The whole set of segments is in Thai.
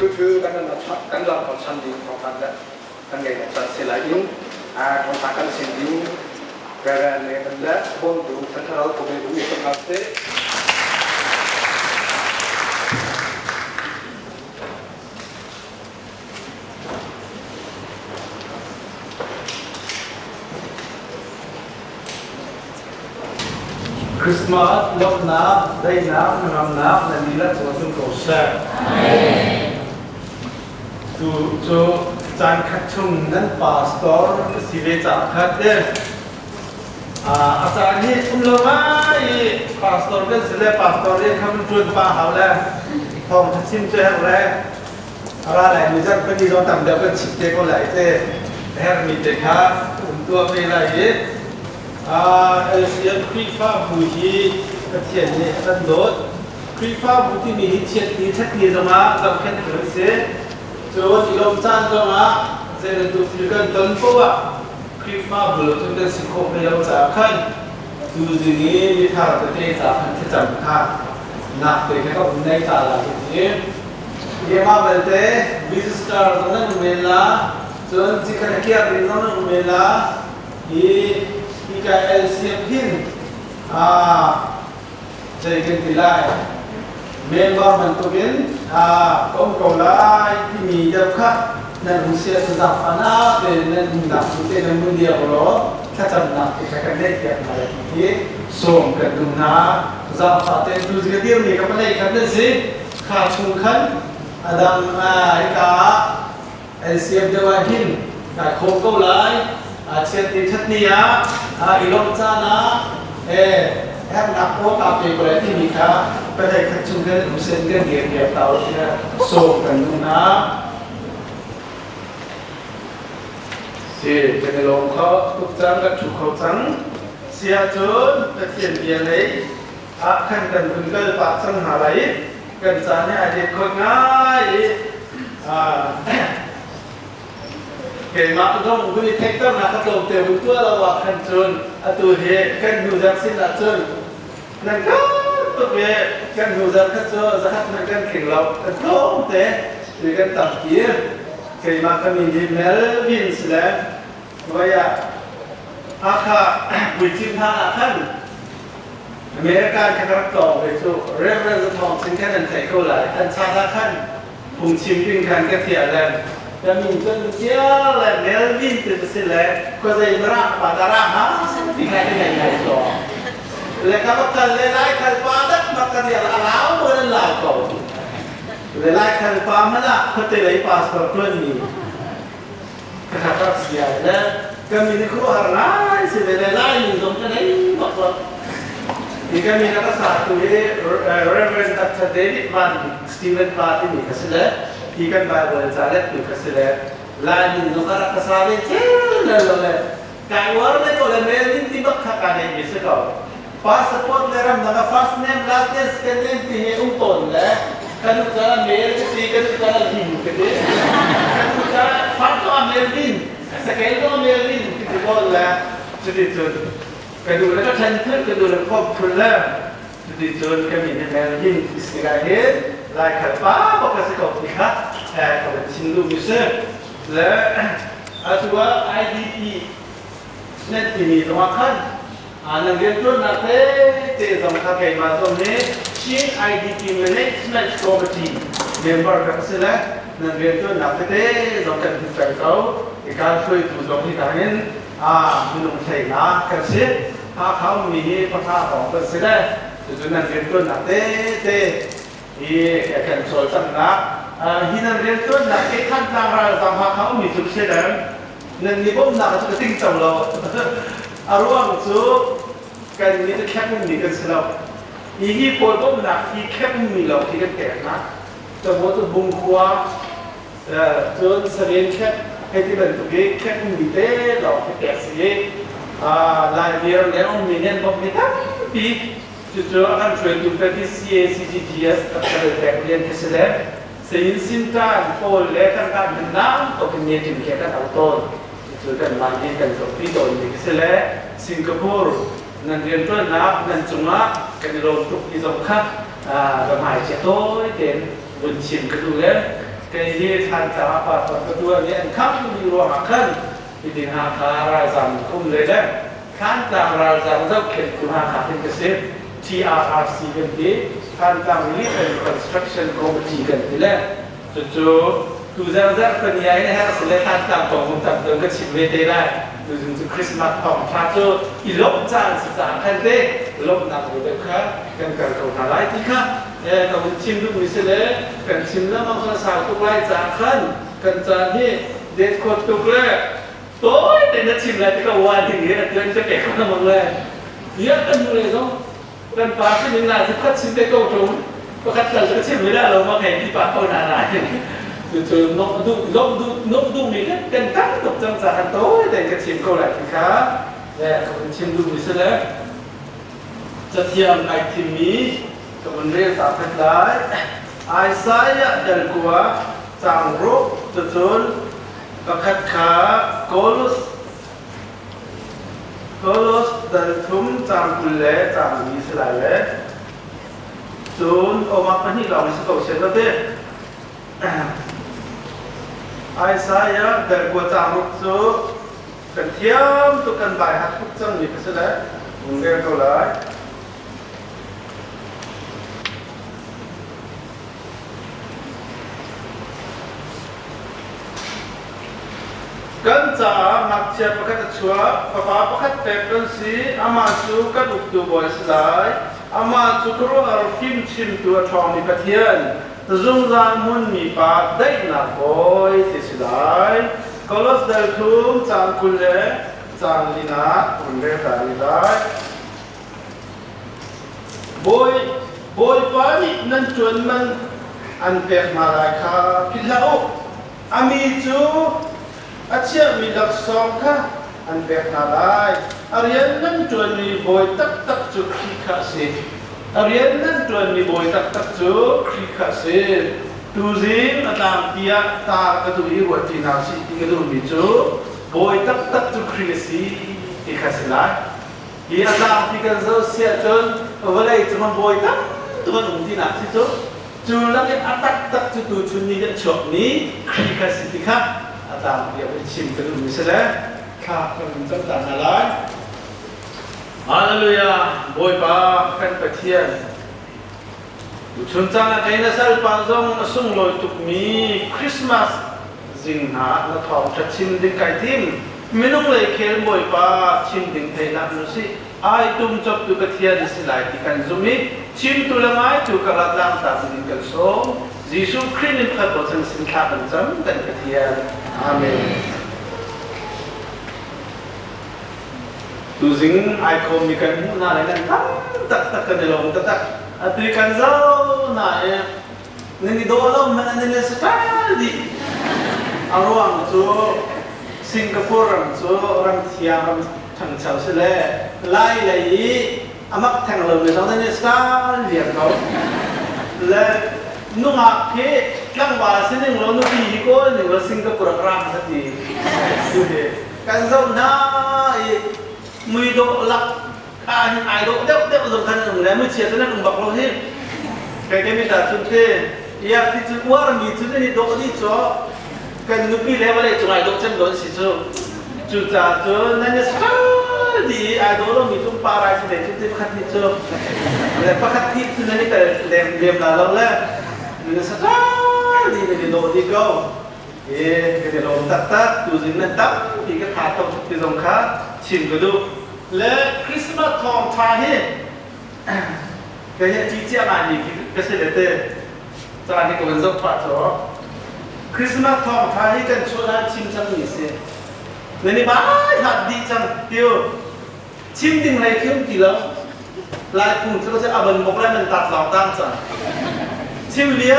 คือกันนั้นชัดกันเราของชันดิงของกันละกันไงชัดเสียหลายยิ่งของทางกันเสียยิ่งแปลว่าเนี่ยกันละบนดูทันเราตัวเองดูอย่างไรเต้คริสต์มาสลบน้ำได้น้ำนำน้ำในนี้ละตัวซึ่งโกเซ่จูจานขัดชุ่มนั้นพาสตอร์สิเวจ่าขัดเด้อาจารย์นี่ลงมาพาสตอร์เป็นสิเลพาสตอร์เรียนคำจุนป้าเขาแล้วทองทัชิมเจ้าแล้วอะไรมีจักเป็นที่เราทำเดี๋ยวเป็นชิดเด็กคนไหลเจ้แฮร์มีเด็กค่ะตัวเป็นอะไรเอเชียครีฟ้าบูฮีกระเทียนนี่ตันโดดครีฟ้าบูที่มีฮิตเชียนที่ชักนี่จะมาจำแค่ถึงเสียโจที่ลมจานจะมาเจนตัวฟิลกันต้นปัวครีฟ้าบูเราต้องได้สิโคไปเราจากขั้นดูสิ่งนี้มีท่าตัวเองจากขั้นที่จำค่าหนักเลยแค่ก็ในตาละทีนี้เยี่ยมมากเลยเต้วิสตาร์ตรงนั้นเวลาจนที่ขณะเกี่ยวกับตรงนั้นเวลาที่จะเอลเซียพินใจกันที่ไล่เมมเบอร์มันตัวเป็นก้มเกาไล่ที่มีเจ้าค่ะนั่นหุ่นเสียสุดาฟานาเป็นนั่นหุ่นดับสุดเด่นมือเดียวหรอถ้าจำหนักที่ใช้กันเล่นกันอะไรที่ส่งกันดูนะสุดาฟาเต้นดูสิเดียวนี่ก็ไม่ได้กันเลยสิขาดชุนขันอดัมไอกาเอลเซียเดวาหินกับโคเกาไล่เชียร์ทีมชัดนี้อีลมจานะแอบนักโอ้ตาเปย์อะไรที่มีค่ะไปได้ขัดชุ่มกันหุ่นเส้นกันเดียวเต่าเนี่ยส่งกันดูนะสิจะในลงเขาทุกจังกับชุกเขาจังเสียจนตะเคียนเดียเลยขั้นกันคุณก็ปากสังหาไหลกันจานเนี่ยเด็กคนง่ายเก่งมากทุกคนคุณเทคต้องนะครับลงเตะบุตัวเราว่าขันจนตัวเฮกันดูจากสิ้นละจนนั่นก็ตัวเฮกันดูจากขันจนจะหัดนั่นกันเข่งเรากันโตเตะหรือกันตัดเกียร์เก่งมากก็มีดีเมลวินส์แล้วว่าอย่างอาคาวิจิตรท่าขันอเมริกันแค่รับต่อไปสู่เรื่องจะทองสิ่งแค่นั้นใส่เข้าไหลอันชาท่าขันพุงชิมปิ้งขันก็เสียแล้วจะมีจนเจ้าเลยเมลวินต์สิเลยก็จะอิมราปาดาราฮะที่ใครได้ยังไงต่อเลยครับกันเลยไล่ขันฟ้าดักมากันเดียวลาวเมื่อนั้นลาวก่อนเลยไล่ขันฟ้ามันละเขาจะได้พาสปอร์ตตัวนี้ก็ขับรถเสียแล้วก็มีนักข่าวหลายสิเลยไล่ตรงกันไหนบอกว่าที่ก็มีนักศึกษาตัวนี้เรเวนดัตเดวิดวันสตีเวนปาร์ตี้นี่ก็สิเลยที่กันไปบริจาคอยู่ก็สิเลยลายนี้นกรักษาเวชเลยการว่าเนี่ยก็เลยเมลินที่บักขักันเองมิสก์พาสปอร์ตเลยรำนัก first name last name second name ที่ให้อุ้มต้นเลยกันอุจจาระเมลที่กันอุจจาระหินกันเลยกันอุจจาระ first ก็เมลิน second ก็เมลินที่ก็เลยจุดจุดกันดูแล้วก็ทันทีกันดูแล้วก็พูดแล้วจุดจุดกันมีเมลินที่สิ่งอะไรลายขัดฟ้าบอกกันสักก่อนดีครับก็เป็นชิ้นลูกมิสเซอร์และตัว IDP นั่นที่มีสมาคันนักเรียนทุนนักเตะสมัครกันมาตรงนี้ชิ้น IDP Management Committee member กันสิแล้วนักเรียนทุนนักเตะสมัครกันที่เป็นเขาในการช่วยดูสมที่ทางนี้มีน้องชายนะกันสิถ้าเขามีปัญหาของกันสิแล้วจุดนักเรียนทุนนักเตะkan soal sana hinan rian tu nak ikan tangral sama kau ni tu sedang nan ni bom nak tu ting tang lo arwang tu kan ni tu kep ni kan selau ini pol bom nak i kep ni lo ki kan tek na tu bo tu bung khwa tu serien kepให้ที่เป็นตัวเองแค่มีเต้หลอกแก่เสียลายเดียวแล้วมีเงินบอกไม่ตั้งปีจุดๆอาการช่วยดูเป็นที่ CACGTS กับการเรียนเรียนที่เสร็จเสียงสินค้าโพลและการการเงินน้ำก็เป็นเงินที่มีแค่การเอาต้นจุดๆกันมาเรียนกันสองปีต่ออีกเสร็จสิงคโปร์นั่นเรียนต้นน้ำนั่นจุงะกันโดนทุกปีสองครั้งเราหายเจ้าโต้เด่นบนชิมกันดูแล้ว ที่ท่านจะมาปฏิบัติตัวนี้ข้ามมีรวมขันที่ดินหาคาราจังคุ้มเลยนะข้ามจังราจังจะเข็นตัวหาขาเป็นเกษตร TRRC กันดีข้ามจัง Relief and Construction Committee กันดีแล้วจู่ๆดูจังจะเป็นยังไงนะสุดเลยข้ามจังของผมจับตัวก็ชิมเวทีได้ดูจนคริสต์มาสของพระเจ้าอีลบจานศึกษาคันเต้ลบนักบุตรค่ะกันกันเขาทลายที่ค่ะเราชิมดูมิสเลกันชิมแล้วมันก็สาวตุกไล่จานขันกันจานที่เด็ดขดตุกเลยโต้ยแต่นัดชิมแล้วที่เขาว่าถึงนี้เกินจะเก็บข้าวมันเลยเยอะกันเลยเนาะกันปลาที่นี่น่าจะคัดชิมได้ก็ตรงก็คัดกันก็ชิมไม่ได้เรามาแข่งที่ปลาเขาหนาๆจู่ๆนกดูมีกันตั้งตกจังสารโต้ยแต่ก็ชิมเขาแหละค่ะเนี่ยเขาชิมดูมิสเลจะเทียมไอทีมีกับมันเรียกสามพันได้ไอซ่าเดลกัวจางรุกจุดจุนประคัดขาโกลุสเดลทุ่มจางกุลเล่จางมีสลายเล่จุนโอมาพันที่เราไม่สกปรกเช่นนั้นเด้ไอซ่าเดลกัวจางรุกจุกันเทียมตุกันใบหัดทุกจังมีสลายมึงเรียกเขาเลยกันจะมักเชื่อประคัตชัวป้าประคัตเป็ดกันสิอามาจูกันอุกดูบอยสลายอามาจูกรัวอาฟิมชิมตัวทองมีปะเทียนจงจานมุนมีปากได้หนักบอยที่สลายกอลสเดลทุมจางกุลเล่จางลินากุลเล่ตาลิได้บอยฟ้านี่นั่นจวนมันอันเป็ดมาลายคาพิลาอุอามีจูอาเชียมีหลักสองค่ะอันแบบนาลายอาเรียนนั่นจวนมีบอยตักจุขีขาเสียอาเรียนนั่นจวนมีบอยตักจุขีขาเสียดูซิอาตามเตียตากระดูกวัดที่นาซีที่กระดูกมีจูบอยตักจุขีสีที่ขาเสียละยี่อาตามที่กันจะเสียจนเวลาจะมันบอยตักตัวหนุ่มที่นาซีจูแล้วเนี่ยตักจุตัวชุนนี้จะฉกนี้ขีขาสีที่ขาอาตามเดี๋ยวไปชิมกันดูมิสเลยข้าคนจังต่างอะไรฮาเลลูยาบอยป้ากันไปเที่ยงชุนจังอะไรนะสัลปันซงสุ่งลอยตุกมีคริสต์มาสจิงหาและทองจะชิมดิ้งไก่ทิมไม่ต้องเลยเคลบอยป้าชิมดิ้งไทยนับนุสิไอตุ้มจบตุกเที่ยงสิไลที่กันซุมิชิมตุละไม้ตุกกระดามตาดิ้งกันโซ่ยิสุคริสต์ขัดบทสินค้าเป็นจำกันเที่ยงอาเมนดูสิงไอคอมมีกันหูน่าอะไรกันตักกันเดี๋ยวเราตักตุยกันเจ้าน่านี่โดนเรามันนี่สกัดดิอารมณ์จูสิงคโปร์จูรังเทียมทั้งชาวเสลไล่เลยอามักแทงเราไม่ต้องนี่สกัดเรียกเขาและนุ่งอาเกะตั้งว่าสิ่งนึงเราหนุ่งอีกคนหนึ่งว่าสิงคโปร์กรามสักทีดูดิกันเจ้าหน้ามือโดลักการไอโดเด็กสำคัญหนึ่งแล้วมือเชียร์ตัวนั้นบอกเราที่แกไม่ตัดชุดเทอยากที่จะว่ามีชุดนี้โดนี่จ่อกันนุกี้แล้วอะไรจุดไอโดจังโดนสิจ่อจุดจ่าจ่อนั่นเนี่ยสักดีไอโดเรามีจุดปาราชุดเด็กชุดที่พัดที่จ่อแล้วพัดที่ชุดนั้นนี่แต่เลี้ยมเราแล้วนี่สักดีนี่โดดีก็ก็เราตัดดูสินั่นตัดที่ก็ขาดตรงที่ตรงขาชิมกันดูและคริสต์มาสทองทาให้ก็ยังจีเจียมานี่ก็เสด็จเตอตอนนี้ก็เป็นสักพักจ่อคริสต์มาสทองทาให้กันชวนชิมจังนี่สินี่บ้าหัดดีจังเดียวชิมดิ้งไรเข้มกี่แล้วลายปุ่นก็จะเอาบนบกแล้วมันตัดหลอกตั้งจังชิมเลี้ย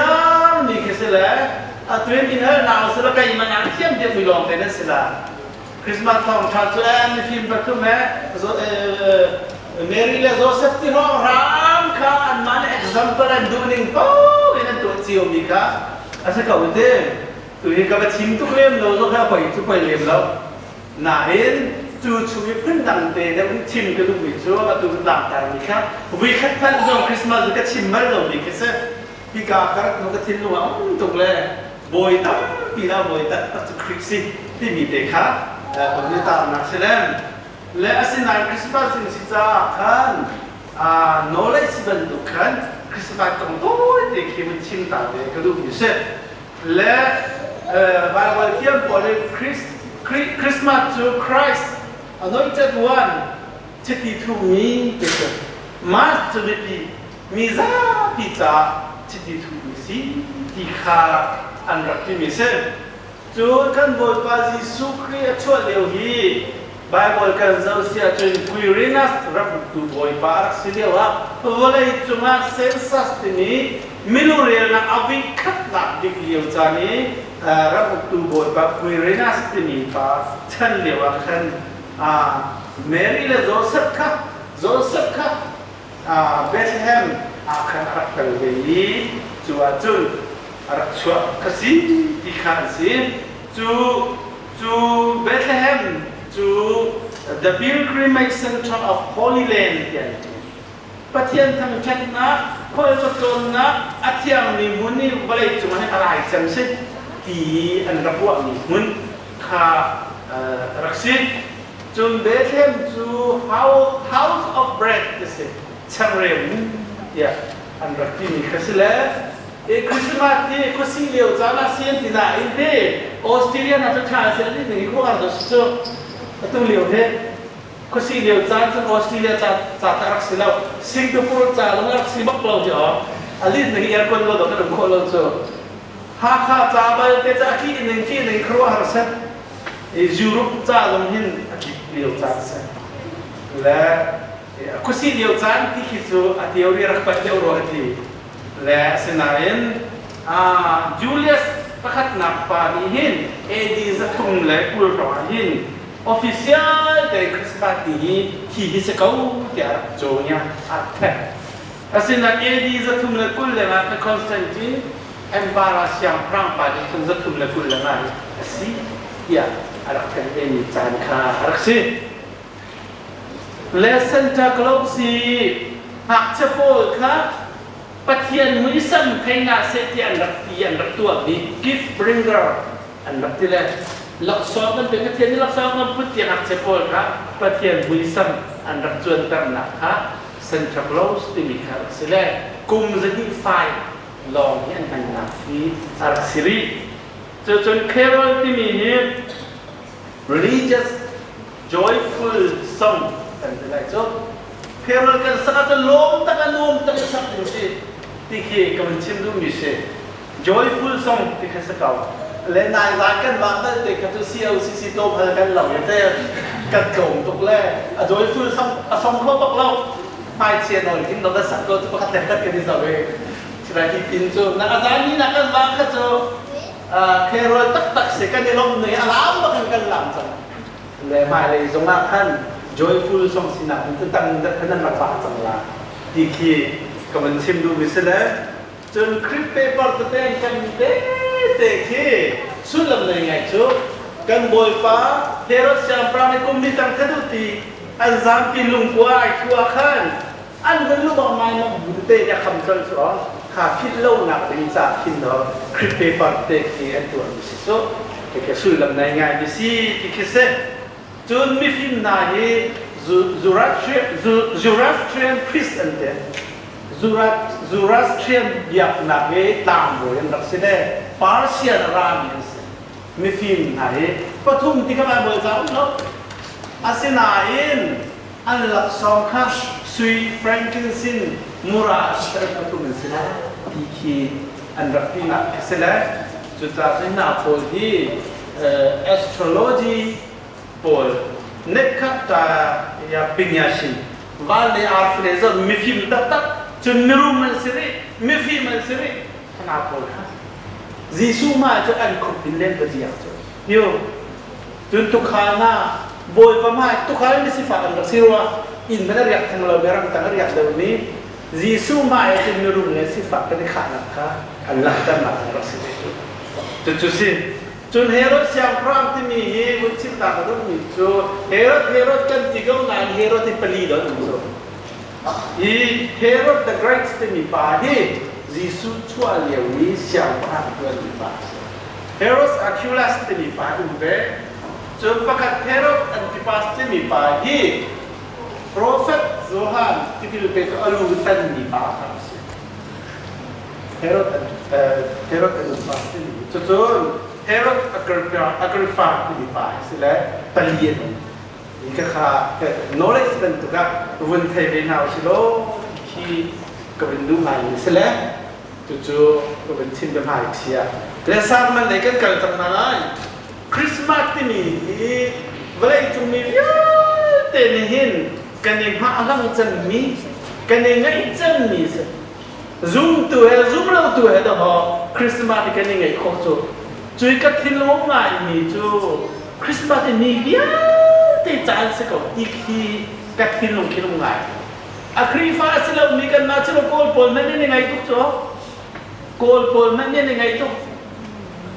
งนี่ก็เสร็จแล้วตัวเองกินเท่าหนาวสุดแล้วก็ยิ่งมันยังเที่ยงเดียวไม่ลองแต่นั่นสิละคริสต์มาสทองชาติแอนฟิล์มประตูแม่เมรี่เลโซเซฟตี้ห้องรามค่ะอันมันเอ็กซัมเปิลอันดูนิ่งโอ้ยนั่นตัวจิ๋วมีค่ะอาศัยเขาเดินตัวเองก็ไปชิมทุกเล่มเราต้องให้ไปทุกไปเล่มแล้วน่าเห็นจู่ช่วยพึ่งดังเตะแล้วชิมก็ดูวิจัวก็ดูดังแต่มีค่ะวิคัดพันธุ์คริสต์มาสก็ชิมมาแล้วมีแค่เสพี่กาครับเราก็ทิ้งลงว่าถูกเลย บอยตั้งปีละบอยตั้งตัดคริสต์ที่มีเด็กค่ะคนที่ตามนักแสดงและอาศัยในคริสต์มาสสิ่งที่จะขันโน้ตเลยสิบันทุกขันคริสต์มาสตรงโต้เด็กที่มันชิมตาเด็กก็ดูมีเสร็จและบางวันที่ยังบอกเลยคริสต์มาสจูคริสต์anointed one จะติดทุ่มีเด็กมาสจะไม่ปีมีซาพิจาจะติดทุ่มีสิที่ขาอันรักที่มีเสร็จจูกันบอกว่าจิสุครีช่วยเลี้ยวฮีไบเบิลกันเจ้าเสียจนคุยรีนัสรับดูบอยปาร์สิเดียวว่าวันนี้จุงอาเซนซัสที่นี้มิลูเรียนอวิคัตนักดิเลียวจานี้รับดูบอยปาคุยรีนัสที่นี้ปาฉันเลี้ยวขันเมรีและโจเซฟค่ะเบธเลเฮมขันรักกันเลยจูอาจุนรักชัวกสิที่ขันสิจูเบธเลเฮมthe pilgrimage center of Holy Land อย่างประเทศทางจันนะคนจะจนนะอาเทียมนี่มุนนี่บริจุมันอะไรจังสิที่อันรับว่านี่มุนข้ารักสิจนเบธเลมจู house of bread จะสิช่างเร็วเนี่ยอันรักที่มีคริสแล้วคริสต์มาสที่คุสิเลียวจานาเซียนที่ไหนอินเดียออสเตรเลียน่าจะชาเซียนที่หนึ่งคู่กันตัวสุดตัวเลียวเท่คุสิเลียวจานจนออสเตรเลียจะตรักสิแล้วสิงคโปร์จะลงรักสิบักเราจะอ๋ออันนี้หนึ่งเอร์คนเราต้องคนเราจะหาข้าจะไปเตะจากที่หนึ่งครัวหาเส้นยุโรปจะลงหินที่เลียวจานเส้นและคุสิเลียวจานที่คิดว่าที่เราเรียกว่าเดียวรอที่และสนามจูเลียสประคัตนับปานีหินเอดีจะทุ่งเล็กกุลรอหินofficial แต่คริสต์มาสนี้ที่ฮิสเกาที่อาร์โจเนียอาร์เทอาศัยนักเอดีจะทุ่มเล็กกุลเลยนะคอนสแตนตินเอ็มบาราซิอัมพรังปาดิคุณจะทุ่มเล็กกุลเลยนะสิยาอาร์เทนเอ็นจานคาอาร์ซิเลเซนจากโลกสีหักเชฟโฟค่ะปะเทียนมือสั่งเพลงอาเซติอันรักที่อันรักตัวนี้ gift bringer อันรักที่แรกหลักสอบมันเป็นกระเทียนหลักสอบมันพูดอย่างเฉพาะครับกระเทียนบุยซัมอันรักจวนตั้งหนักฮะเซ็นทรัลโลสที่มีครับสิแลกุมจะที่ไฟลองเห็นมันหนักที่อาร์ซิรีจนเคโรลที่มี religious joyful song กันอะไรจบเคโรลกันสักจะล้มตั้งกันล้มตั้งสักอยู่สิที่เกี่ยวกับมันชิมดูมีสิ joyful song ที่เขาสักเอาและนายรักกันบางแต่เด็กก็จะเสียวซิซิโตพากันเหล่านี้แต่กระโจมตกแรกโดยฟื้นสมเขาบอกเราไม่เชียร์หน่อยที่เราได้สักก็จะประคับแต่กันที่สาวเองที่เราคิดพินจูนักอาจารย์นี่นักกันบางก็จะเคโรลตักเสกันในลมเหนือล้ำมากันหลังจังและมาเลยสมัครท่าน joyful song สินะมันตั้งท่านมาฝากจังละที่คีก็มันชิมดูมิสเล่จนคลิปเปเปอร์ตัวเองกันเด็กที่สุดลำเลยไงชูกันบอยฟ้าเฮโรสยามปราไม่กุมมีตังคดุตีอันซามพิลุงกว่าชัวขันอันเป็นลูกบอลไม้มาบุตรเตะคำจนสอขาพิดเล่าหนักเป็นจากพินเนาะคลิปเปเปอร์เตะที่อันตัวมิสิโซที่แค่สุดลำเลยไงมิสิที่แค่เสจนมีฟิล์มนายจูรัสเทรียนคริสอันเดจูรัสเทรียนอยากนักเวตามโบยันรักเสด็จปาร์เซียนรามินส์มีฟิล์มนายปฐุมที่เขามาเบอร์จ้าเนาะอาศินาอินอันหลักสองข้าซุยแฟรงกินซินมูราสเตอร์ปฐุมสินะที่คีอันรักที่นักเสด็จจุดจากที่นาโพลีastrology โพลเน็กขัตายาปิญญาชินวาเลอาร์ฟเลเซอร์มีฟิล์มตัดจนมีรูมันสิริมีฟิล์มมันสิริขนาดโพลค่ะจีซูมาจะอันคุปินเล่นก็ดีอ่ะจ้ะโยจนทุกขานะบอยประมาณทุกขาไม่สิฟ้าอันรักสิรัวอินไม่ได้เรียกทางเราเบรังตั้งเรียกเดี๋ยวนี้จีซูมาจะมีรูมันสิฟ้าก็ได้ขาดนะคะอันหลังจากนั้นรักสิจุดสิจนเฮโรสยามพรามที่มีวุฒิตาก็ต้องมีจูเฮโรสกันที่เขาหนายเฮโรสที่ผลิตแล้วจูอีเฮโรส the great ที่มีป่าที่จีซูชัวเลียวิสยามพรามตัวนี้ป่า Herod Archelaus ที่มีป่าอุเบจนประกาศ Herod Antipas ที่มีป่าที่ Prophet Zohan ที่พิลเปตอลูตันมีป่าครับ Herod Antipas ที่มีจน Herod Agrippa ที่มีป่าสิและปลียนนี่ก็ค่ะ knowledge นั่นตัวก็วันเทเบนาวสิโลที่ก็เป็นดูใหม่สิและจู่ๆก็เป็นชิมเป็นหายเชียและสร้างมันในกันเกิดจากนั้นคริสต์มาสที่นี่เวลาจุมีเยอะแต่ในหินกันเองพระอัลลอฮ์จะมีกันเองไงจะมีสิzoomตัวzoom เราตัวเดี๋ยวคริสต์มาสที่กันเองไงโคตรจุยกับที่ลงมามีจู่คริสต์มาสที่นี่เยอะแต่จานสิก็อีกทีกับที่ลงไงอาครีฟ้าสิเรามีกันมาสิเราโกลปนมันยังไงทุกจ้าโกลปนมันยังไงทุก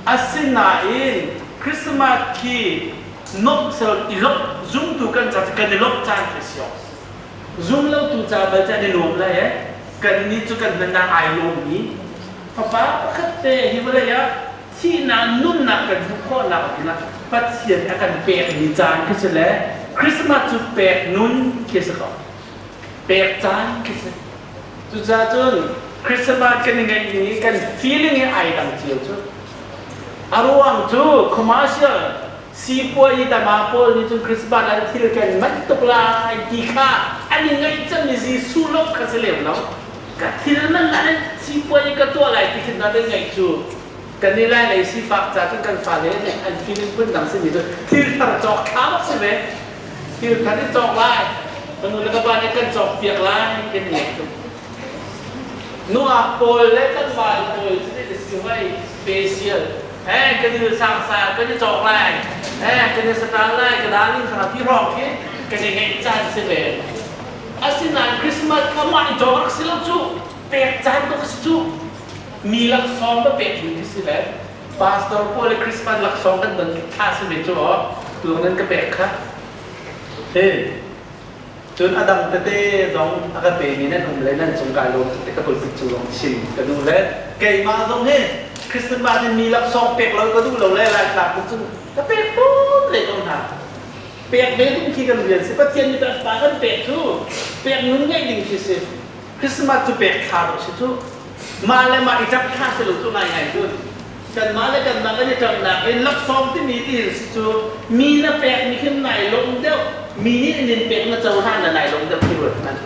อาสินาอินคริสต์มาสที่นกเสลอีลบซุ่มตัวกันจากกันในลบจานเสียซุ่มเราตัวจานไปจานในลมเลยกันนี้จุกันเป็นนางไอลมนี้ป้าขัดเตะที่ว่าเลยที่นางนุ่นนักกันทุกข้อนักนะปัจเจียนอาการเปลี่ยนนิจานคือเสร็จคริสต์มาสจุดเปลี่ยนนุ่นคือสักเปลี่ยนจานคือเสร็จจุดจานจนคริสต์มาสกันยังไงนี้กัน feeling ไอดังเจียวจุดอารมณ์จุด commercial ซีปัวยีตามาปอลนี่จนคริสต์มาสอะไรที่เราเกิดมันตกลายดีค่ะอันนี้ไงจะมีซีสู้ลบกันเสียแล้วเนาะกันที่นั่นอะไรซีปัวยีก็ตัวอะไรที่ขึ้นมาได้ไงจูกันนี่แหละในซีฟักจากกันฟ้าเนี่ยอันที่นี่เพิ่งดังสิ่งนี้ที่เราจอกข้าวใช่ไหมที่เราที่จอกลายตรงนู้นแล้วก็บ้านนี้กันจอกเปียกลายกันเนี่ยนัวปอลและกันฟ้าปอลที่ได้สิ่งไว้สเปเชียลกันนี่สร้างสรรค์กันนี่จอกลายกันนี่สตาร์ไลน์กระดานนี่ขนาดที่ร้องกันยังไงจานเสร็จอาศินันคริสต์มาสเข้ามาอีกจอกสิลูกจูเปียกจานก็สิจูมีหลักซ้อมก็เปียกอยู่ที่สิแล้วพาสตอร์พอลคริสต์มาสหลักซ้อมกันเดินท่าสิเป็นจูอ๋อตัวนั้นก็เปียกค่ะจนอดัมเต้ดองอากาเปนี่นั่นผมเลยนั่นสงการลงแต่ก็เปิดปิดจูลงชิมกันดูแล้วเกย์มาตรงนี้คริสต์มาสมีหลักซ้อมเปียกเราก็ดูเราเลยหลักๆผมจึงก็เปียกปุ๊บเลยต้องทำเปียกเบลที่กันเรียนสิปัจเจียนมีแต่ปากันเปียกจูเปียกนุ่นง่ายดิ่งที่สิคริสต์มาสจะเปียกขาดสิจูมาเลยมาอีกจับข้าสลุตัวไหนไงจูกันมาเลยกันมาก็จะจับหนักเป็นลักซ้อมที่มีที่สิจูมีน่ะเปียกมีขึ้นไหนลงเดียวมีนี่นินเปียกน่ะเจ้าท่านไหนลงเดียวที่รถนั้น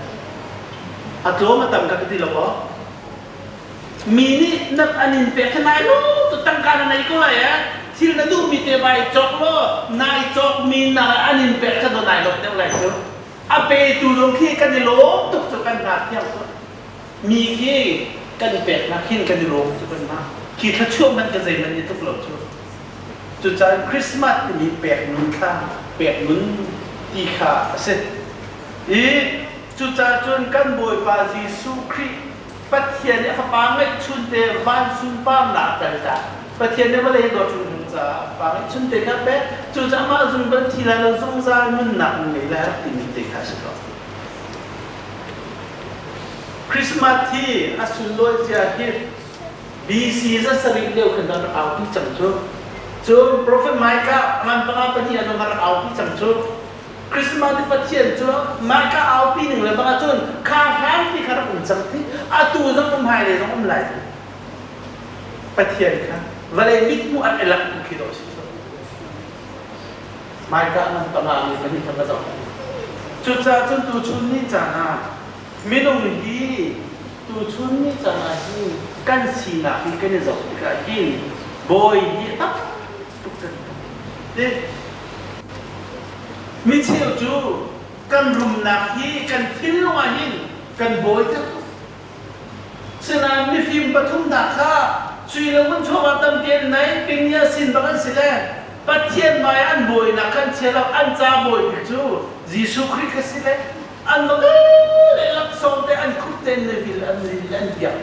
อัตโนมัติกันที่เราบอกมีนี่นักอันนินเปียกไหนลูกตัวตั้งการไหนก็เลยที่นั่นดูมีเตะใบจอกล้อนายจอกมีนายอันนินเปียกกันตัวไหนลงเดียวไรจูอาเปตูลงขี้กันในโลกตุกจุกันหนักเที่ยวมีขี้กันเปียกนะขี้กันในโลกจุกันมาขี้ถ้าช่วงมันก็จะมันจะทุกหลบช่วงจุดใจคริสต์มาสมีเปียกนุ่นข้างเปียกนุ่นตีขาเสร็จจุดใจจนกันบอยปาจีสุครีปัจเจียนเนี่ยฟ้าไม่ชุนเตะบ้านชุนป้ามหนาใจจ้าปัจเจียนเนี่ยว่าเลยโดนชุนจ้าฟ้าไม่ชุนเตะกันเป๊ะจุดใจมาชุนบันทีละเราสงสารมันหนักเลยแล้วตีมีเตะขาสิครับคริสต์มาสที่อาสุนโลจิอาฮิบีซีจะสริเลวขึ้นตอนเอาที่จังจูจนโปรเฟตไมค์ก็มันต้องเอาไปที่อันนั้นเอาที่จังจูคริสต์มาสที่ปัจเจียนจูไมค์ก็เอาปีหนึ่งเลยบางจนข้าวห้ามที่ข้าราชการจังที่อาตูจะต้องหายเลยต้องไหลปัจเจียนครับเวลามิดมูอันเอลักมุขีดอสิไมค์ก็มันต้องเอาไปที่ข้าราชการจุดจ้าจนตัวชุนนี่จ้านะไม่ลงดีตัวชุนนี่จ้านะที่กันสีหนักที่กันจะจบที่กันที่บอยที่ตับทุกท่านเด็มิเชลจูกันรุมหนักที่กันฟิลว่าหินกันบอยทั้งฉะนั้นมีฟิล์มปฐุมดาค่าช่วยเราวันช่วงตั้งเตียนไหนเป็นยาสินบางอันสิแลปัจเจียนมาอันบอยนักกันเชื่อเราอันจ้าบอยจูยิสุคริสต์สิแลอันนั้นเลยลักษณะอันคุเตนวิลอันนี้อันเดียว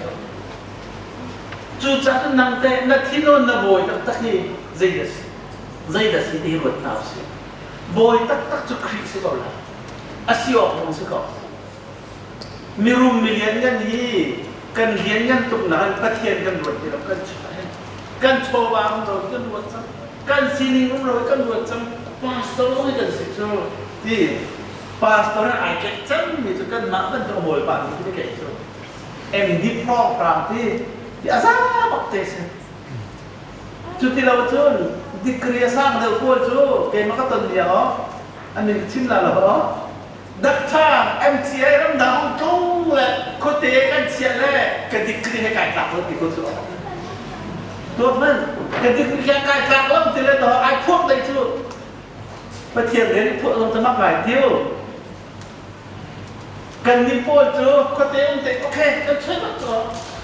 จูจัดนั่งแต่นักที่โน่นนับบอยตักตักนี่ใจดัสที่รถน้ำสิบอยตักตักจูคริสต์ก็แล้วอาศัยออกมงสิก็มีรูมมีเลี้ยงกันที่กันเลี้ยงกันตุกนั้นประเทศกันรถที่เรากันช่วยก กันโชว์วางเรากันวัดจังกันซีนิงเรากันวัดจังพาสตอร์ให้กันสิโชว์ที่พาสตอร์นั้นไอ้แก่จังมีจุดกันมาเป็นตัวโมยป่านนี้ที่ได้แก่โชว์MD programที่อาสาบักเตสจุดที่เราจุนดิกรีสร้างเดี๋ยวพูดจูเกมมันก็ต้นเดียวอันนี้ชิมละเหรอดักทาง MTA รำดาวทุ่งเลยโคตรเอกกันเชียร์เลยกันดิกรีให้การกลับรถติดคนจูตัวมันกันดิกรีให้การกลับรถติดเลยต่อไอ้พวกเลยจูมาเทียบเลยพวกเราจะมาหลายเที่ยวกันนี่พูดจูคนเดียวโอเคกันช่วยมาจู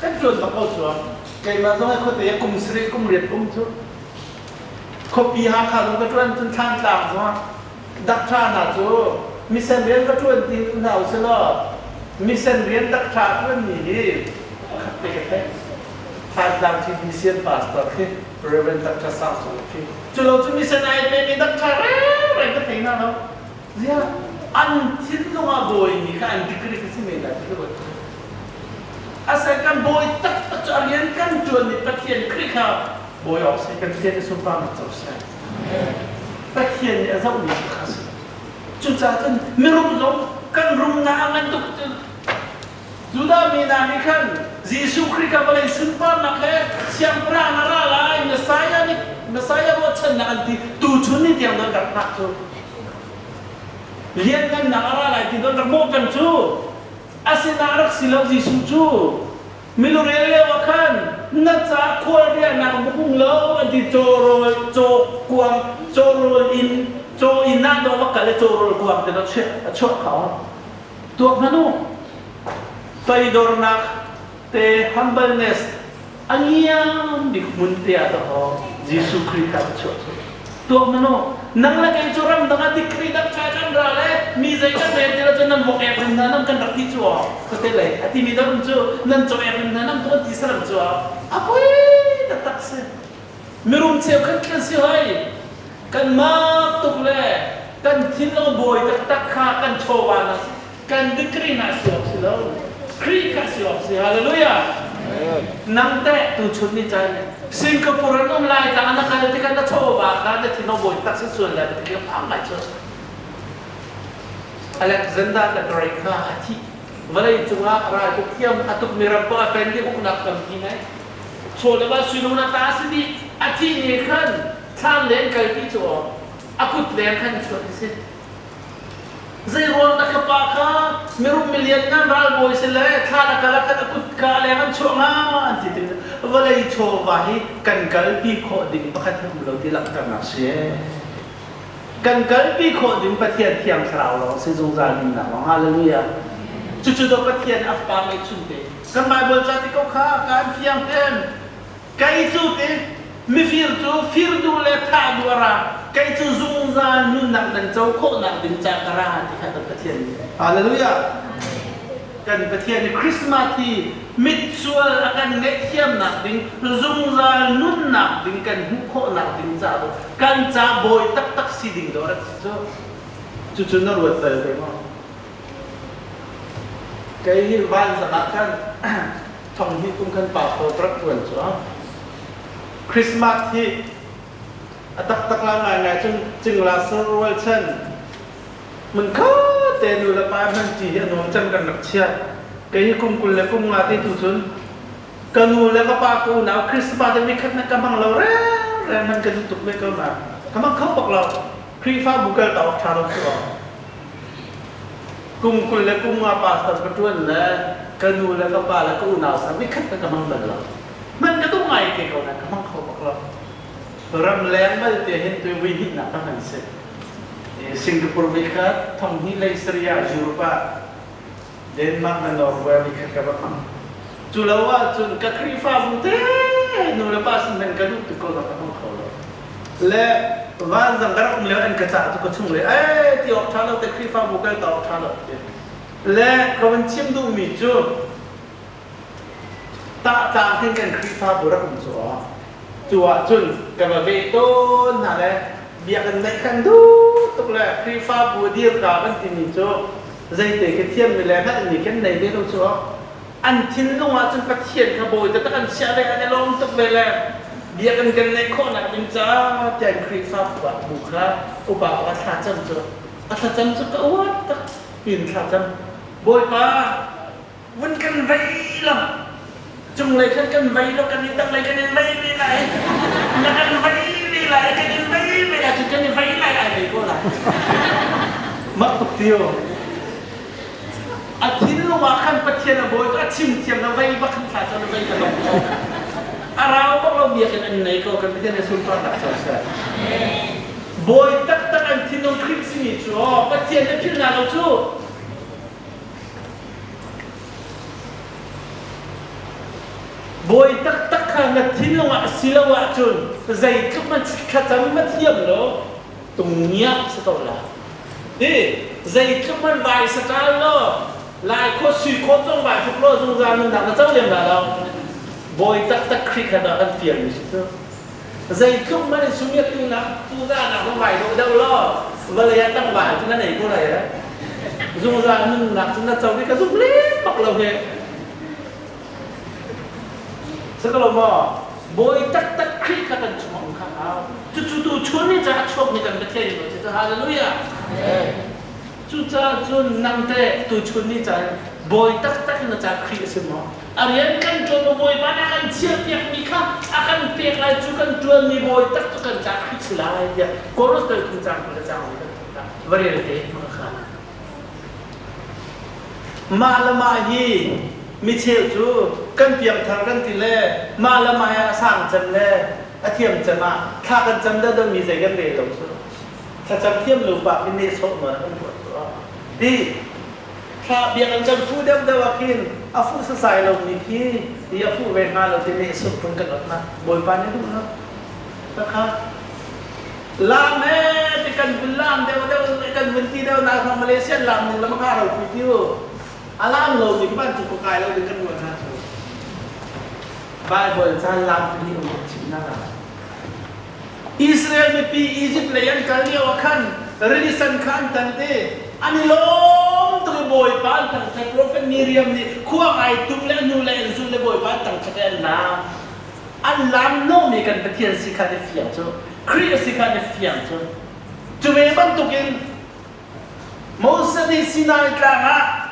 กันจวนมาพูดจูเกมมาต้องให้คนเดียวกุมสรีกุมเรียนกุมจูคบปีหาขาดก็จวนจนทางต่างใช่ไหมดักทางน่ะจูมิเซนเรียนก็จวนตีหนาวเสียแล้วมิเซนเรียนดักทางก็นี่ขัดไปกันไปทางดังที่มิเซนพาสตอร์ที่เรเวนดักทางสาวจูที่จูเราจะมิเซนไอเป็นดักทางอะไรก็ตีน่ะเนาะเนี่ยอันที่ต้องมาบ่อยนี่ค่ะอันดิกรีก็สิไม่ได้ที่ว่าอาศัยกันบ่อยตักจะเรียนกันจวนนี่ประเทศคริกค่ะบ่อยออกสิกันเทียนสุภาพมันจะใช่ประเทศนี่อาศัยมีข้าศึกจุดจ้าจนไม่รู้จงกันรุ่งงานมันตุกจนจุดามีนามิขันยิสุคริกค่ะบริสุทธิ์ปานนักเล่เสียงพระนาราลายเมสายานี่เมสายาว่าฉันนันทีตูชุนนี่เดียวนั้นดักนักจูเรียนกันนักอะไรที่โดนระบบกันจูอาศัยนักรักศิลป์ยิสุจูมิลูเรเลวะขันนักจากควรเรียนนักบุ้งเล่าอันที่โจโรโจกวางโจโรอินนั่นโดนว่ากันเลยโจโรกวางแต่เราเชื่อเขาตัวนั้นนู่นไปโดนนักแต่ humbleness อันยังดิมุนเตียต่อยิสุคริสต์กันช่วยตัวนั้นนู่นนั่งเล่นจุรำdengan dikridak cacan rale mizai kan berdiri tu nam bok ekrim nanam kan rakti cua ketelai hati midam cu nan cua ekrim nanam tu tisram cua apa ini tak se merum ceu kan sihai kan mak tu le kan tinong boy tak kan coba nas kan dikri nasiop silau kri kasiop si haleluya nang te tu chun ni cai Singapore nom lai ta anak kaya tikan na coba kan na tinong boy tak sesuai lah tikan apa cua Alexander the Great hati walai cunga ra tu kiam atuk mirapa pendi uknak kam kinai soalnya ba sununa ta sini ati ni kan san len kal ti cua akut len kan cua sini Zairon na kapaka meron milyan na ral boy sila thana kala kan akut ka len kan cua nga anti walai coba hi kan kalpi ko ding pakat ulo tilak kan asye kan kalpi ko ding patian tiang sarau lo si zong zalin na haleluya cucu do patian apa mai chunte kan bible jati ko kha kan fiang tem kai chu te mi fir du le tha duara kai chu zong zan nun nak dan chau kho nak ding cha kara ti kha patian haleluya kan patian ni Christmas ti mitsual akan nekiam nak ding zungzal nun nak ding kan huko nak ding za kan cha boy tak si ding do rat so cucu na ruat ta de mo kai hi ban sa kan thong hi kum kan pa ko trak tuan so Christmas hi atak la ngai chung la so royal chenมันก็เตนูละปามันจีนนจันกันนักเชียกายคุมกุลเลกุมงาติทุชุนกันูเลก็ปากูนาวคริสต์มาสมีขัดนักกำบังเราแรงมันกันตุกไม่ก็มากำบังเขาบอกเราครีฟ้าบุกเกลต่อชาลงตัวกุมกุลเลกุมงาปาสตันกระตุ้นและกันูเลก็ปาแล้วก็อุนาวสามีขัดนักกำบังเรามันก็ต้องไงเกี่ยวกับกำบังเขาบอกเรารำแรงไม่ได้เห็นตัววิหิตนักทั้งนั้นเสร็จSingapore bikat, Thong Hilai Seria, Eropa, Denmark dan Norway bikat kabang. Julawa jun kakrifa bunte, nulapas men kadut tu kau tak kau. Le van zanggarak melihat kaca tu kau cung le, tiok thalo kakrifa bukan tiok thalo. Le kawan cim tu miju, tak tahan kan kakrifa burak muncul. Jua jun kababeton, nale. Biarkan naikkan tuh lah krifa budir kawan tini jo, zai teh ketian melihat ini kan naik dia tu antin lu macam ketian kaboy, tetakan siapa yang ada long tu bela biar kan nek kok nak minta jangan krifat buat buka ubah asal jam tu kawat tak pin jam boy paวันกันไว้ล่ะจงเลยกันไว้แล้วกันนี่ตั้งเลยกันไว้ไม่ไหลแล้วกันไว้ไม่ไหลกันไว้ไม่ไหลจุดกันไว้ไหลอะไรก็ไหลมักเดียวอาทิตย์ละวันกันประเทศละบ่อยก็ชิมเทียมละไว้บักขันขาจนละไว้กันละเราพวกเราเบียกันอันไหนก็กันประเทศในสุนทรตักสอดบ่อยตักอันที่น้องคริสต์มีชัวประเทศในพิจารณาเราชัวboy tak hanga tinlawa silawa chun zai tukman khatam mathiam lo tungnya satola zai tukman vai sakal lo lai ko sui ko tong vai phuk lo jung jan nang na chau lem la lo boy tak khri khada an fiam ni sito zai tukman sumya tu na tu da na ko vai do dau lo vale ya tang vai tu na nei ko lai da jung jan nang na tu na chau ni ka jung le pak lo he sekarang mo boy tak krik akan cuma engkau cucu cuni jangan cok ni kan betul ni itu haleluya cuca cun nanti tu cuni jangan boy tak na jangan krik semua Aryan kan jual boy mana akan siap yang nikah akan pek laju kan jual ni boy tak tu kan jangan krik selai dia korus dari tu jangan jangan beri deh makan malam ahiมิเชลจูกันเปียงทางกันทีเล่มาละมาสร้างจำเล่อาเทียมจะมาถ้ากันจำได้ต้องมีใจกันเลยลงจูถ้าจำเทียมหรือปากเป็นเนสเหมือนกันหมดดีถ้าเบียงกันจำฟูเดิมได้ว่ากินอาฟูสายลงนี่พี่ดีอาฟูเวรมาเราที่เนสคนกันหมดนะบอยปานนี่ดูนะครับลามแม่ที่กันบุญลามเดี๋ยวกันบุญที่เดี๋ยวนาของมาเลเซียลามหนึ่งแล้วมาฆ่าเราคุยที่alam lo di ban tu kai lo dengan dua na tu Bible san lam ni ko china la Israel me pi Egypt le yan kali awakan relisan kan tante ani lom tu boy pan tang ta prophet Miriam ni khuwa ai tum le nu le zu le boy pan tang ta na an lam no mi kan pathian sikha de fiang cho kriya sikha de fiang cho tu me ban tu kin Moses ni Sinai tla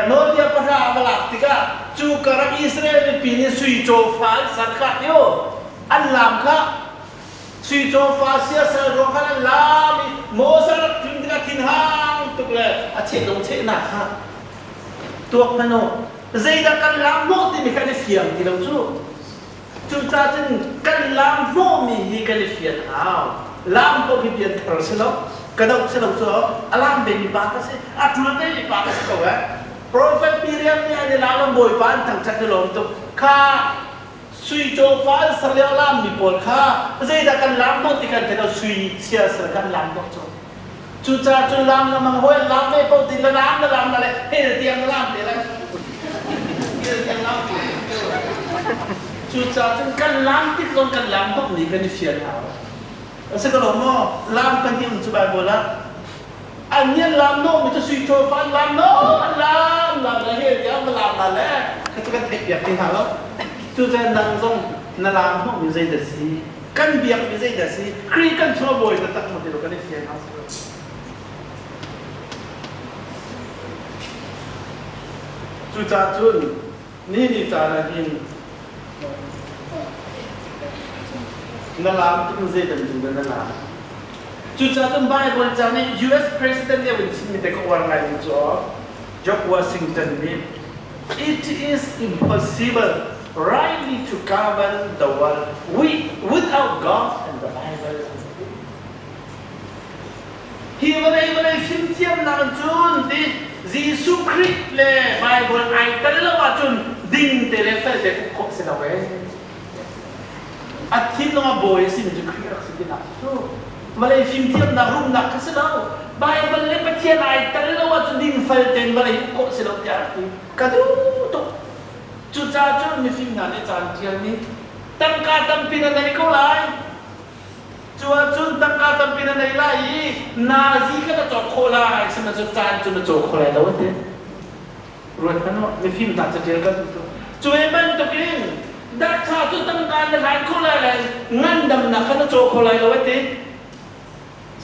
Nodia pada balak tiga, cukar Israel pilih sui jofal sarkat yo, alam ka, sui jofal sia serokan alam, Moses pindah kinhang tu le, aceh dong ceh nak ha, tuak mano, Zaidah kan lam mo ti mikal siang ti dong cu, cuca jen kan lam mo mi mikal siang ha, lam ko bibian terus lo. Kadang sedang so alam beni bakas aturan ni bakas kau Prophet Miriam ni ada lalam boy pan tang cak dalam tu ka sui jofal serle alam ni pol ka Zaidah kan lam tu tikan tidak sui sia serkan lam tu cuca lam namang hoy lam ni pol tidak lam le tiang lam dia lah tiang lam cuca kan lam ti kan lam tu ni kan sian hao sekarang mo lam kan ti untuk bola annya lam no itu sui jofal lam lahir dia lam lah ketika dia tinggal lo tu jangan langsung nalam no bisa dasi kan biak bisa dasi kri kan semua boy tetap mau dilakukan siang asal cuca cun ni cara ini nalam tu mesti dan juga nalam. Cuca tu Bible jani US President dia begini teko orang lain George Washington ni. It is impossible rightly to govern the world without God and the Bible. Hiwalay sintiam na jun di Jesus Christ le Bible ay talawa jun ding telefel de kok sila we. At hin nga boy sin ju kriya sige na so malay film tiam na room na kasalaw Bible le patya ay talawa tu din falten malay ko sila tiati kadu to chucha chu mi film na ne chan tiam ni tangka tam pinanay ko lai chua chun tangka tam pinanay lai nazi ka na chok lai sama chu chan chu na chok lai daw te ruat ano mi film na cha jel ka to chueman to kin ดักชาตุตั้งการในการคนอะไรงั้นดำหนักขณะโจคนอะไรเราไว้ตี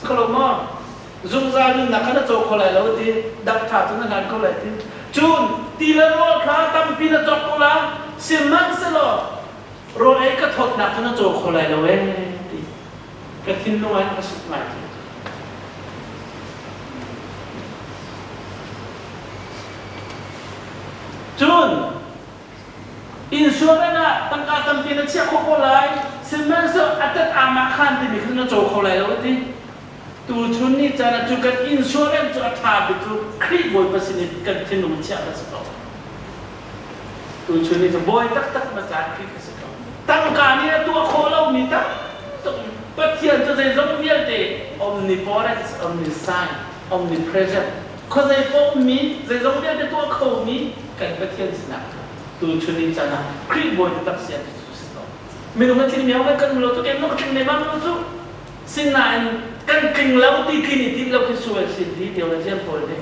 สกลมอจุงซาดุนักขณะโจคนอะไรเราไว้ตีดักชาตุตั้งการคนอะไรตีจูนตีละโรคาตั้มปีนจอกคนละสิมันสลอโรเอกทดนักขณะโจคนอะไรเราไว้ตีกระทิ้งน้อยก็สุดใหม่จูนอินชัวร์นะตั้งการตั้งปีนเชี่ยโคโค่ไรสิมันสอัตตามาขันที่มีขณะโจคนอะไรเราไว้ตีตูชุนนี่จะนะจูกันอินชัวร์จะอัฐาบิจูครีบอยปัสนิทกันที่นุ่มเชี่ยกันสักตูชุนนี่จะบอยตักมาจากครีบกันสักตั้งการนี่ตัวโคเรามีตั้งปฏิญาณจะใจจงเวียนเด omnipresent omniscient omnipresent เขาใจพวกมีใจจงเวียนเดตัวเขามีกันปฏิญาณสินะตูชุนนี่จะนะครีบอยตักเสียที่สุดสักไม่รู้มันที่มีอะไรกันไม่รู้ตัวเองนกที่ในบ้านไม่รู้สิ่งนั้นกันกินแล้วที่ที่นี่ที่เราคิดส่วนสิ่งที่เดียวกันเช่นพอเลย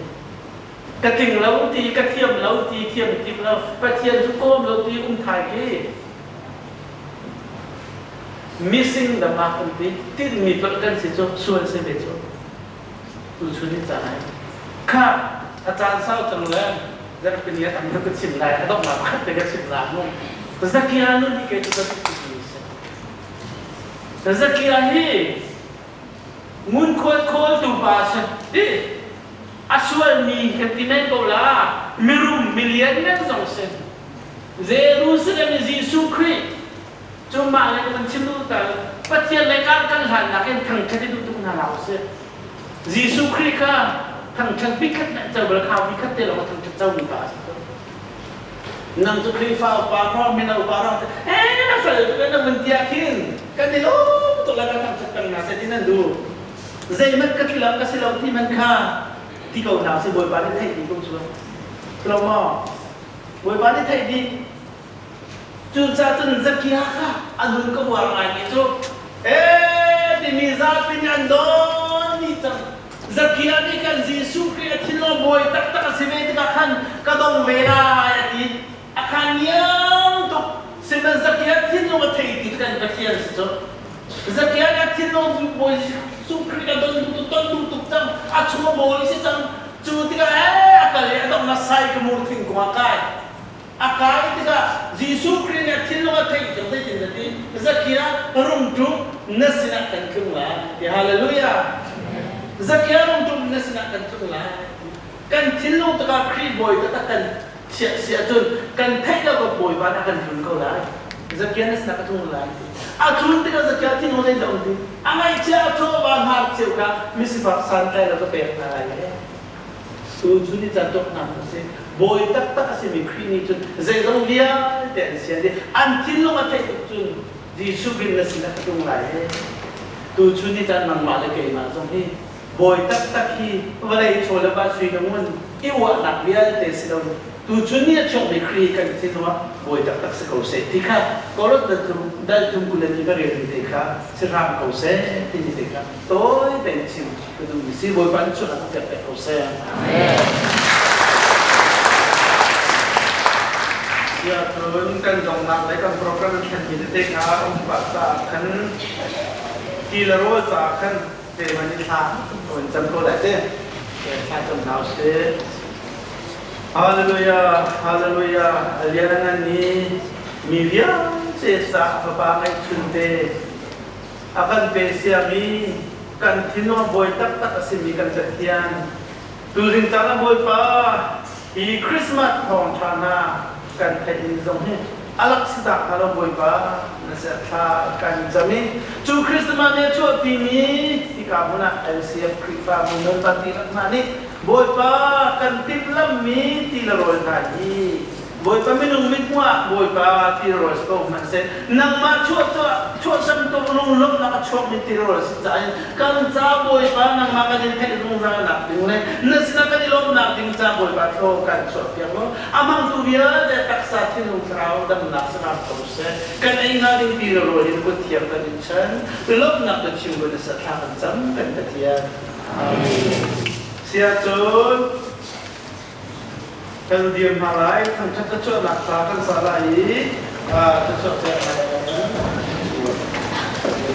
กันกินแล้วที่กันเทียมแล้วที่เทียมที่เราปฏิญาณทุกคนเราที่ถ่ายที่missing the mark ที่มีประกันสิจบส่วนเสียจบตูชุนิจายข้าอาจารย์เศร้าจังเลยจะเป็นยังไงทำให้ก็ชิมได้ต้องมาพัดไปกับชิมลาโน่แต่สักอย่างนู้นที่เกิดจากที่นี่แต่สักอย่างนี้มุนคนตัวบาสดิอาชวนมีแค่ที่นั่นก็ละมิรุมมิลเลียนนั่นสองเซนเจรูซาเล็มยิสุคริสต์จงมาเลยมันชิลูแต่ปฏิญาณในการกันหันนักเอ็นทั้งชนิดทุกนาเราเสียยิสุคริสต์ก็ทั้งชั้นพิคัดเจ้าบริขารพิคัดเดียวเราทั้งเจ้ามีบาสนั่งจุคริฟ้าอุปาพร้อมไม่น่าอุปาพร้อมน่าสนใจนั่งมันเทียคินกันนี่ลูกตัวละกันทั้งชั้นนาเสร็จนั่นดูใจมันก็ที่เราก็สิเราที่มันค่าที่เขาหนาวสิบวยบาลีไทยดีก็ชัวร์เราหม้อบวยบาลีไทยดีจูจ่าจนสักกี่ค่ะอันนู้นก็วางอะไรจูที่มีซาเป็นยันโดนนี่จังสักกี่นี่กันยิสุคริสต์ที่เราบวยตักสิเวติกาขันก็ต้องเวลาที่อาคารยังตุกสิมันสักกี่ที่เราไทยดีกันก็เทียนสิจูสักกี่ที่เราบวยสุคริสต์ก็ต้องดูจังอาชัวบวยสิจังจูที่ก็อาคารยังต้องมาใส่กมูลทิ้งกว่าใครอาการที่ก็ยิสุคริสต์เนี่ยที่เราไทยจังได้จริงๆที่สักกี่รุ่งทุ่งนัสนักกันขึ้นมาฮาเลลูยาสักกี่รุ่งทุ่งนัสนักกันขึ้นมากันที่เราตะการครีบอยตะกันเสียจนกันไทยเราก็บอยบ้านกันถึงเขาได้สักกี่นัสนักกันถึงได้อาจุนที่ก็สักกี่ที่เราได้ลงที่อะไรเจ้าโจบ้านหาเจ้าก็มิสฟักสันได้เราก็เปลี่ยนอะไรสูจุนี่จันทร์นั่นสิบอยตักสิมีครีนี่จุนใจเราเลี้ยแต่เสียดิอันที่เราไทยจุนยิสุคริสต์นัสนักกันถึงไรตูจุนี่จันมันมาเลยเกี่ยมาตรงที่บอยตักที่เวลาโชว์แล้วบ้านสุยน้ำมันอีวัดนักเลี้ยแต่สิเราตูจุนี่ชอบมีครีกันที่ตัวบอยตักสิเขาเสร็จที่ค่ะก็รถได้ทุ่มกุลนี่ก็เรียนที่ค่ะสิรามเขาเสร็จที่นี่ที่ค่ะโต้ยเป็นชิมก็ดูมิสิบอยบ้านสุดนักเก็บไปเขาเสร็จya turun kan dongnak lekan program kan jadi tekar bahasa kan kilaro kan temani tha jam ko lại thế tha jam nào se hallelujah hallelujah alianan ni mivia se sa apa ngai chunte akan pesia mi kan thino boy tak asimi kan jatian turing cara boy pa i Christmas thong thanaกันไทยตรงนี้อลักษณะเราบ่อยป่ะนั่นสิถ้ากันจะมีจูคริสต์มาสเนี่ยช่วงปีนี้ที่กาบุนะเอลซีเอฟคริฟ้ามุนนตัดที่นั่นนี่บ่อยป่ะกันติดลำมีที่ละร้อยทานีบ่อยป่ะไม่นุ่มมิดมัวบ่อยป่ะที่ละร้อยสกอมันเซ็นนั่งมาช่วงจำตัวนุ่งลบนักช่วงมีที่ละร้อยสิบใจกันจ้าบ่อยป่ะนั่งมากันแค่ตรงนั้นนักดิ้งเลยนั่นสินักกันลบนักดิ้งจ้าบ่อยป่ะโตกันช่วงเพียงว่าอามังตัวเดียวจะตักสัตว์ที่นุ่งเท้าดำนักสนับตัวเซ็นกันเองงานที่ละร้อยก็เทียบกันเช่นลบนักก็ชิมกันสัตว์ทางจำกันเทียบเสียจน kan diam halai kan cocok nak kan salah ini cocok saya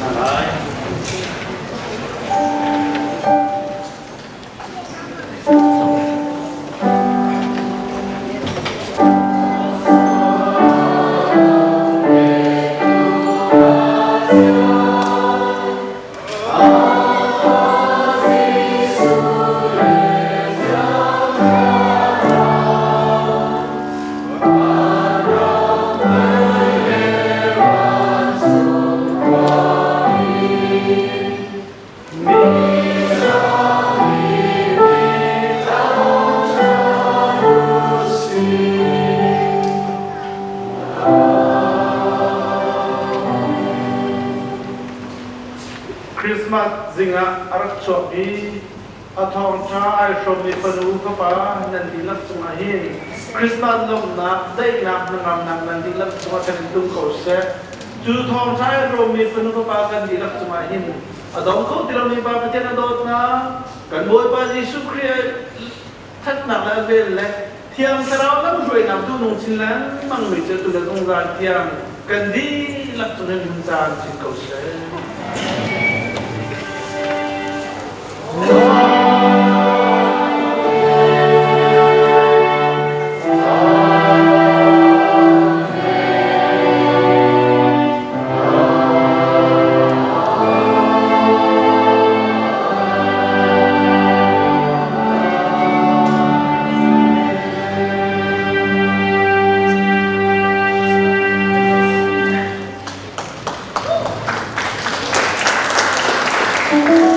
halai Christmas zinga arak chobi athong cha ai shobi panu ka pa nan dilak chumahin Christmas lom na dai na ngam nam nan dilak chuma kan tung ko se chu thong cha ro mi panu ka pa kan dilak chumahin adong ko tilam ni ba paten adot na kan boy pa Yesu Christ thắt nặng là về lại thiam sarau lắm rồi nằm tu nung xin lắm mang người chơi tu là công gian thiam cần đi lập cho nên hung gian trên cầu sẽ Thank you.